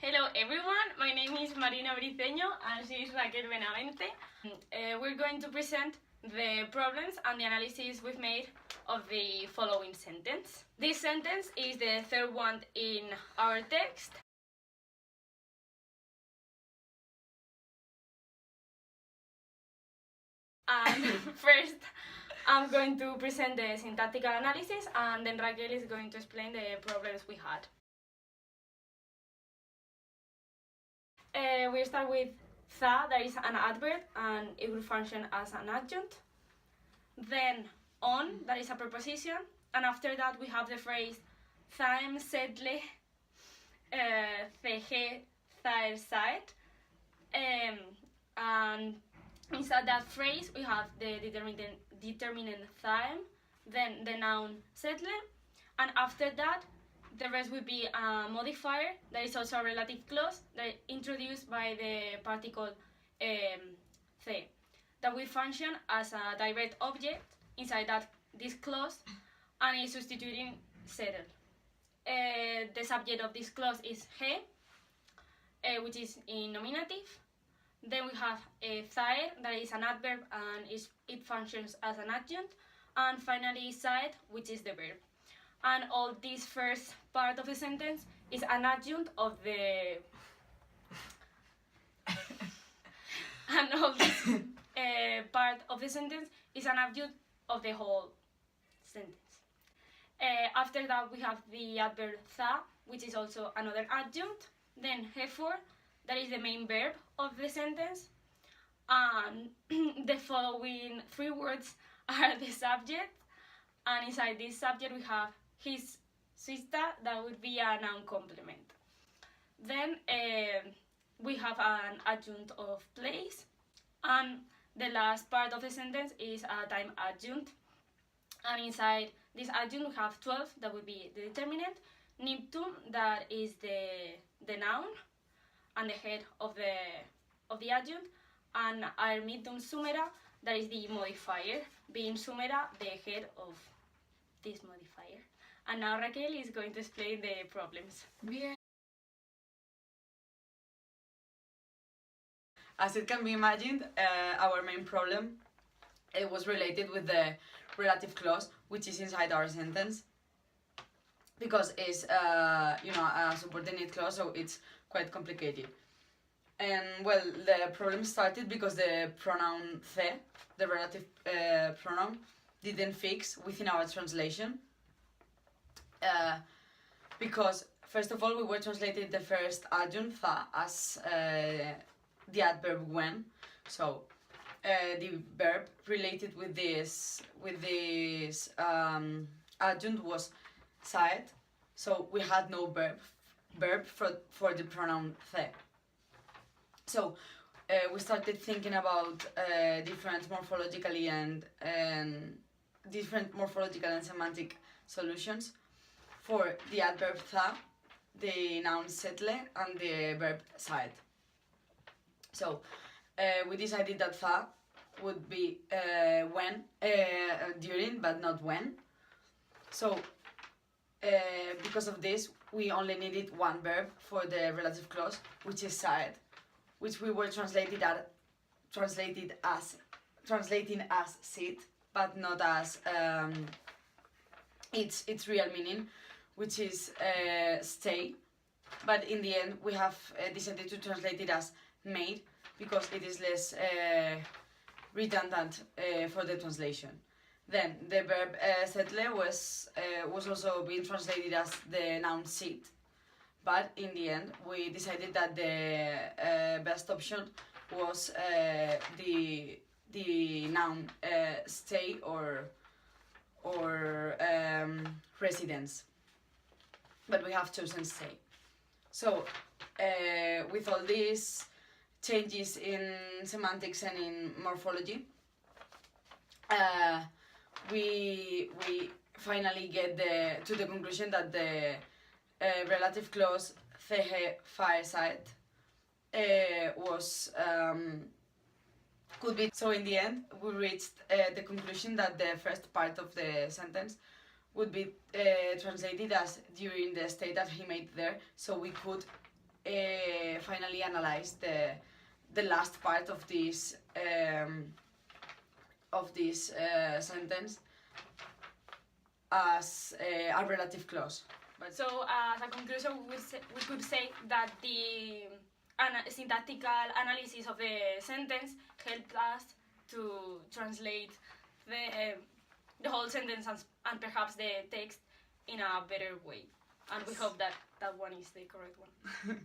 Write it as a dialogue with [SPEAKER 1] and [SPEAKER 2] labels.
[SPEAKER 1] Hello everyone, my name is Marina Briceño and she is Raquel Benavente. We're going to present the problems and the analysis we've made of the following sentence. This sentence is the third one in our text. And first, I'm going to present the syntactical analysis and then Raquel is going to explain the problems we had. We start with tha, that is an adverb and it will function as an adjunct. Then on, that is a preposition, and after that we have the phrase thaem sedle thege thaer side, and inside that phrase we have the determinant thaem, then the noun sedle, and after that the rest will be a modifier that is also a relative clause that is introduced by the particle the, that will function as a direct object inside this clause and is substituting settle. The subject of this clause is he, which is in nominative. Then we have thaer, that is an adverb and it functions as an adjunct. And finally side, which is the verb. And all this first part of the sentence is an adjunct of the and all this part of the sentence is an adjunct of the whole sentence. After that we have the adverb tha, which is also another adjunct. Then hefor, that is the main verb of the sentence. And the following three words are the subject. And inside this subject we have his sister, that would be a noun complement. Then we have an adjunct of place, and the last part of the sentence is a time adjunct, and inside this adjunct we have 12, that would be the determinant, niptum, that is the noun and the head of the adjunct, and armitum sumera, that is the modifier, being sumera the head of this modifier. And now Raquel is going to explain the problems.
[SPEAKER 2] Bien. As it can be imagined, our main problem was related with the relative clause, which is inside our sentence, because it's a subordinate clause, so it's quite complicated. And well, the problem started because the pronoun the, the relative pronoun, didn't fix within our translation. Because first of all we were translating the first adjunct tha as the adverb when, so the verb related with this adjunct was side, so we had no verb for the pronoun the. So we started thinking about different morphologically and different morphological and semantic solutions for the adverb tha, the noun settle, and the verb side. So we decided that tha would be when, during, but not when. So because of this, we only needed one verb for the relative clause, which is side, which we were translating as sit, but not as its real meaning, which is stay. But in the end we have decided to translate it as made, because it is less redundant for the translation. Then the verb settle was also being translated as the noun sit, but in the end we decided that the best option was the noun stay or residence, but we have chosen stay. So with all these changes in semantics and in morphology, we finally get to the conclusion that the relative clause thege fireside was could be. So in the end we reached the conclusion that the first part of the sentence would be translated as during the stay that he made there, so we could finally analyze the last part of this sentence as a relative clause. But
[SPEAKER 1] So as a conclusion, we could say that the syntactical analysis of the sentence helped us to translate the whole sentence and perhaps the text in a better way. And we hope that that one is the correct one.